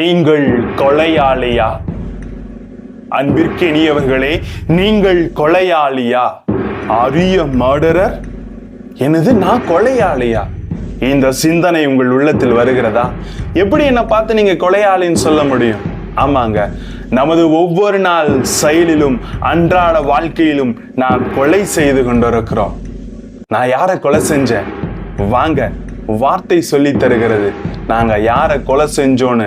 நீங்கள் கொலையாளியா? அன்பிற்கினியவர்களே, நீங்கள் கொலையாளியா? அரிய மர்டரர்? என்னது, நான் கொலையாளியா? இந்த சிந்தனை உங்கள் உள்ளத்தில் வருகிறதா? எப்படி என்ன பார்த்து நீங்க கொலையாளின்னு சொல்ல முடியும்? ஆமாங்க, நமது ஒவ்வொரு நாள் செயலிலும் அன்றாட வாழ்க்கையிலும் நான் கொலை செய்து கொண்டிருக்கிறோம். நான் யாரை கொலை செஞ்சேன்? வாங்க, வார்த்தை சொல்லி தருகிறது. நாங்க யாரை கொலை செஞ்சோன்னு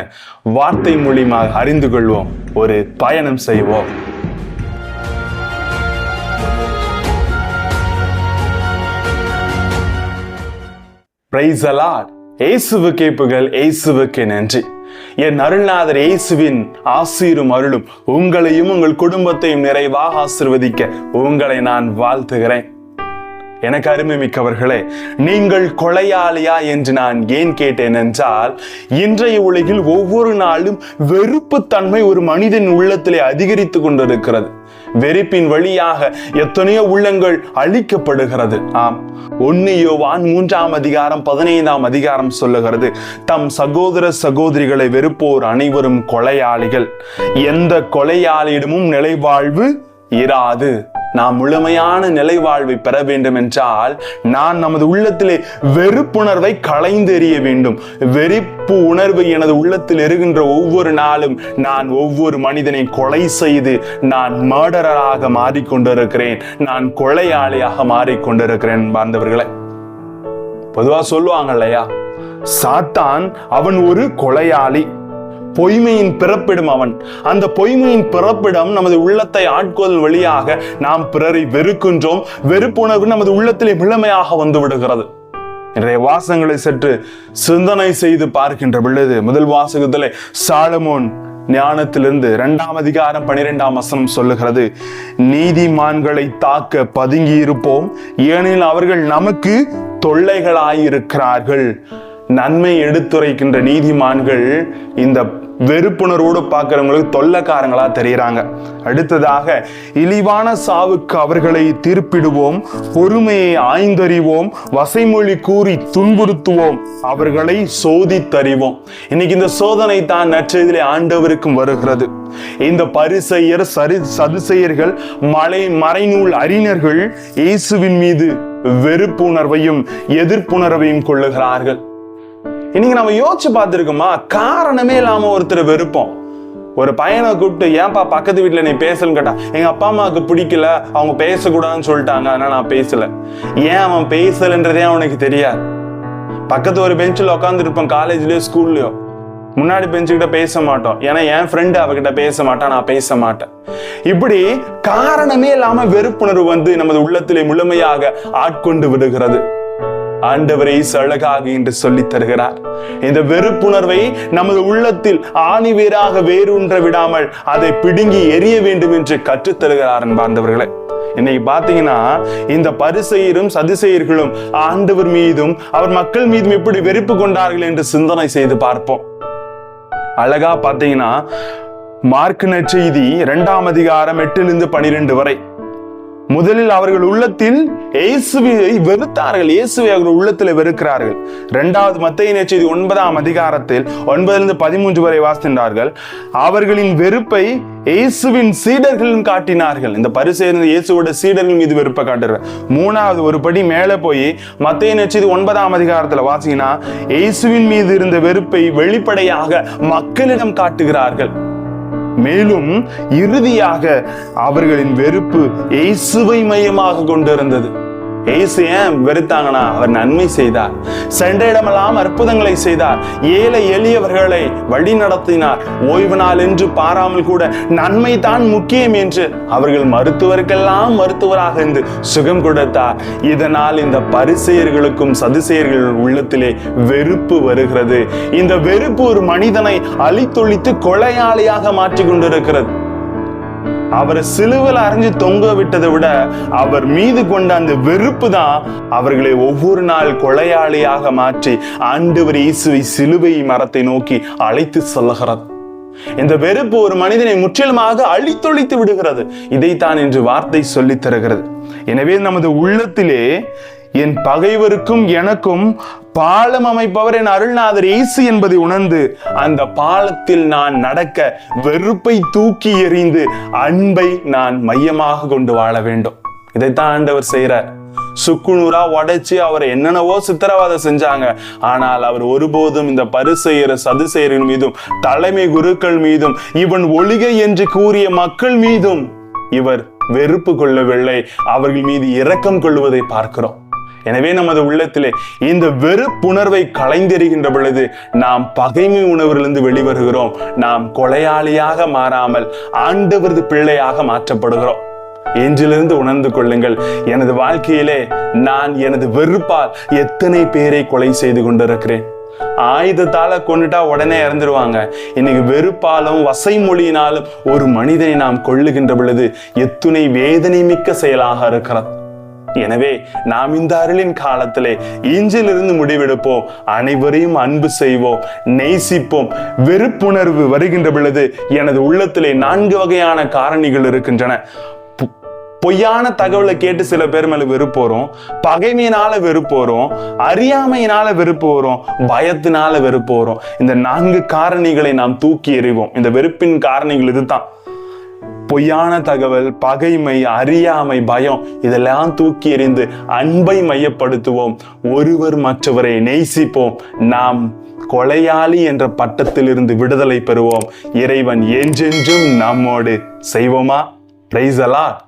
வார்த்தை மூலியமாக அறிந்து கொள்வோம். ஒரு பயணம் செய்வோம். Praise the Lord. இயேசுவுக்கே புகழ், இயேசுவுக்கே நன்றி. என் அருள்நாதர் இயேசுவின் ஆசீரும் அருளும் உங்களையும் உங்கள் குடும்பத்தையும் நிறைவாக ஆசீர்வதிக்க உங்களை நான் வாழ்த்துகிறேன். எனக்கு அருமை மிக்கவர்களே, நீங்கள் கொலையாளியா என்று நான் ஏன் கேட்டேன் என்றால், இன்றைய உலகில் ஒவ்வொரு நாளும் வெறுப்பு தன்மை ஒரு மனிதன் உள்ளத்திலே அதிகரித்து கொண்டிருக்கிறது. வெறுப்பின் வழியாக எத்தனையோ உள்ளங்கள் அழிக்கப்படுகிறது. ஆம், 1 யோவான் 3:15 சொல்லுகிறது, தம் சகோதர சகோதரிகளை வெறுப்போர் அனைவரும் கொலையாளிகள், எந்த கொலையாளியிடமும் நிலைவாழ்வு இராது. நாம் முழுமையான நிலைவாழ்வை பெற வேண்டும் என்றால் நான் நமது உள்ளத்திலே வெறுப்புணர்வை களைந்தெறிய வேண்டும். வெறுப்பு உணர்வு எனது உள்ளத்தில் இருக்கின்ற ஒவ்வொரு நாளும் நான் ஒவ்வொரு மனிதனை கொலை செய்து நான் மர்டராக மாறிக்கொண்டிருக்கிறேன், நான் கொலையாளியாக மாறிக்கொண்டிருக்கிறேன். பாந்தவர்களே, பொதுவா சொல்லுவாங்க இல்லையா, சாத்தான் அவன் ஒரு கொலையாளி, பொய்மையின் பிறப்பிடம் அவன். அந்த பொய்மையின் பிறப்பிடம் நமது உள்ளத்தை ஆட்கொள்ளும் வழியாக நாம் பிறரை வெறுக்கின்றோம். வெறுப்புணர்வு நமது உள்ளத்திலே முழுமையாக வந்து விடுகிறது. இன்றைய வாசகங்களை சற்று சிந்தனை செய்து பார்க்கின்ற பொழுது, முதல் வாசகத்திலே சாலமோன் ஞானத்திலிருந்து 2:12 சொல்லுகிறது, நீதிமான்களை தாக்க பதுங்கி இருப்போம், ஏனெனில் அவர்கள் நமக்கு தொல்லைகளாயிருக்கிறார்கள். நன்மை எடுத்துரைக்கின்ற நீதிமான்கள் இந்த வெறுப்புணர்வோடு பார்க்கிறவங்களுக்கு தொல்லைக்காரங்களா தெரிகிறாங்க. அடுத்ததாக, இழிவான சாவுக்கு அவர்களை தீர்ப்பிடுவோம், பொறுமையை ஆய்ந்தறிவோம், வசைமொழி கூறி துன்புறுத்துவோம், அவர்களை சோதித்தறிவோம். இன்னைக்கு இந்த சோதனை தான் நற்செய்தியிலே ஆண்டவருக்கும் வருகிறது. இந்த பரிசேயர் சதுசேயர்கள் மறைநூல் அறிஞர்கள் இயேசுவின் மீது வெறுப்புணர்வையும் எதிர்ப்புணர்வையும் கொள்ளுகிறார்கள். இன்னைக்கு நம்ம யோசிச்சு பார்த்திருக்கோமா, காரணமே இல்லாம ஒருத்தர் வெறுப்போம். ஒரு பையனை கூப்பிட்டு, ஏன்பா பக்கத்து வீட்டுல நீ பேசலன்னு கேட்டா, எங்க அப்பா அம்மாவுக்கு பிடிக்கல, அவங்க பேசக்கூடாதுன்னு சொல்லிட்டாங்க, அதனால நான் பேசல. ஏன் அவன் பேசலன்றதே அவனுக்கு தெரியாது. பக்கத்து ஒரு பெஞ்சில் உட்காந்துட்டு இருப்போம், காலேஜ்லயோ ஸ்கூல்லயோ, முன்னாடி பெஞ்சுக்கிட்ட பேச மாட்டோம், ஏன்னா என் ஃப்ரெண்டு அவகிட்ட பேச மாட்டான், நான் பேச மாட்டேன். இப்படி காரணமே இல்லாம வெறுப்புணர்வு வந்து நமது உள்ளத்திலே முழுமையாக ஆட்கொண்டு விடுகிறது. ஆண்டவரை அழகாக என்று சொல்லி தருகிறார். இந்த வெறுப்புணர்வை நமது உள்ளத்தில் ஆணிவேராக வேரூன்ற விடாமல் அதை பிடுங்கி எரிய வேண்டும் என்று கற்றுத் தருகிறார். அன்பார்ந்தவர்களே, இன்னைக்கு பாத்தீங்கன்னா இந்த பரிசேயரும் சதுசேயர்களும் ஆண்டவர் மீதும் அவர் மக்கள் மீதும் எப்படி வெறுப்பு கொண்டார்கள் என்று சிந்தனை செய்து பார்ப்போம். அழகா பாத்தீங்கன்னா மார்க் நற்செய்தி 2:8-12 வரை, முதலில் அவர்கள் உள்ளத்தில் இயேசுவை வெறுத்தார்கள், இயேசுவை அவர்கள் உள்ளத்தில் வெறுக்கிறார்கள். 2வது மத்தேயு நற்செய்தி 9:13 வரை வாசித்தார்கள். அவர்களின் வெறுப்பை இயேசுவின் சீடர்களும் காட்டினார்கள். இந்த பரிசேயர் இயேசுவோட சீடர்கள் மீது வெறுப்பை காட்டுறார். 3வது ஒரு படி மேலே போய் மத்தேயு நற்செய்தி 9:10 வாசிங்கன்னா இயேசுவின் மீது இருந்த வெறுப்பை வெளிப்படையாக மக்களிடம் காட்டுகிறார்கள். மேலும் இறுதியாக அவர்களின் வெறுப்பு இயேசுவை மையமாக கொண்டிருந்தது. இயேசு ஏன் வெறுத்தாங்கன்னா, அவர் நன்மை செய்தார், சென்ற இடமெல்லாம் அற்புதங்களை செய்தார், ஏழை எளியவர்களை வழி நடத்தினார், ஓய்வு நாள் என்று பாராமல் கூட நன்மை தான் முக்கியம் என்று அவர்கள் மருத்துவருக்கெல்லாம் மருத்துவராக இருந்து சுகம் கொடுத்தார். இதனால் இந்த பரிசேயர்களுக்கும் சதுசேயர்கள் உள்ளத்திலே வெறுப்பு வருகிறது. இந்த வெறுப்பு ஒரு மனிதனை அழித்தொழித்து கொலையாளியாக மாற்றி கொண்டிருக்கிறது. அவரை சிலுவையில் அறைஞ்சு தொங்க விட்டதை விட அவர் மீது கொண்ட அந்த வெறுப்பு தான் அவர்களை ஒவ்வொரு நாள் கொலையாளியாக மாற்றி ஆண்டவர் இயேசுவை சிலுவை மரத்தை நோக்கி அழைத்து செல்லுகிறது. இந்த வெறுப்பு ஒரு மனிதனை முற்றிலுமாக அழித்தொழித்து விடுகிறது. இதைத்தான் இன்று வார்த்தை சொல்லித் தருகிறது. எனவே நமது உள்ளத்திலே என் பகைவருக்கும் எனக்கும் பாலம் அமைப்பவர் என் அருள்நாதர் இயேசு என்பதை உணர்ந்து அந்த பாலத்தில் நான் நடக்க வெறுப்பை தூக்கி எறிந்து அன்பை நான் மையமாக கொண்டு வாழ வேண்டும். இதைத்தான் ஆண்டவர் செய்கிறார். சுக்குநூறா உடைச்சு அவரை என்னென்னவோ சித்திரவதை செஞ்சாங்க. ஆனால் அவர் ஒருபோதும் இந்த பரிசேயர் சதுசேயரின் மீதும் தலைமை குருக்கள் மீதும் இவன் ஒழிகை என்று கூறிய மக்கள் மீதும் இவர் வெறுப்பு கொள்ளவில்லை. அவர்கள் மீது இரக்கம் கொள்வதை பார்க்கிறோம். எனவே நமது உள்ளத்திலே இந்த வெறுப்புணர்வை களைந்தெறிகின்ற பொழுது நாம் பகைமை உணர்விலிருந்து வெளிவருகிறோம். நாம் கொலையாளியாக மாறாமல் ஆண்டவரது பிள்ளையாக மாற்றப்படுகிறோம். இன்றிலிருந்து உணர்ந்து கொள்ளுங்கள், எனது வாழ்க்கையிலே நான் எனது வெறுப்பால் எத்தனை பேரை கொலை செய்து கொண்டிருக்கிறேன். ஆயுதத்தால கொண்டுட்டா உடனே இறந்துருவாங்க. இன்னைக்கு வெறுப்பாலும் வசை மொழியினாலும் ஒரு மனிதனை நாம் கொள்ளுகின்ற பொழுது எத்துணை வேதனை மிக்க செயலாக இருக்கிறது. எனவே நாம் இந்த அருளின் காலத்திலே இன்றிலிருந்து முடிவெடுப்போம். அனைவரையும் அன்பு செய்வோம், நேசிப்போம். வெறுப்புணர்வு வருகின்ற பொழுது எனது உள்ளத்திலே 4 வகையான காரணிகள் இருக்கின்றன. பொய்யான தகவலை கேட்டு சில பேர் மேல வெறுப்பு வரும், பகைமையினால வெறுப்பு வரும், அறியாமையினால வெறுப்பு வரும், பயத்தினால வெறுப்பு வரும். இந்த 4 காரணிகளை நாம் தூக்கி எறிவோம். இந்த வெறுப்பின் காரணிகள் இதுதான். பொய்யான தகவல், பகைமை, அறியாமை, பயம் இதெல்லாம் தூக்கி எறிந்து அன்பை மையப்படுத்துவோம். ஒருவர் மற்றவரை நேசிப்போம். நாம் கொலையாளி என்ற பட்டத்திலிருந்து விடுதலை பெறுவோம். இறைவன் என்றென்றும் நம்மோடு. செய்வோமா? Praise the Lord.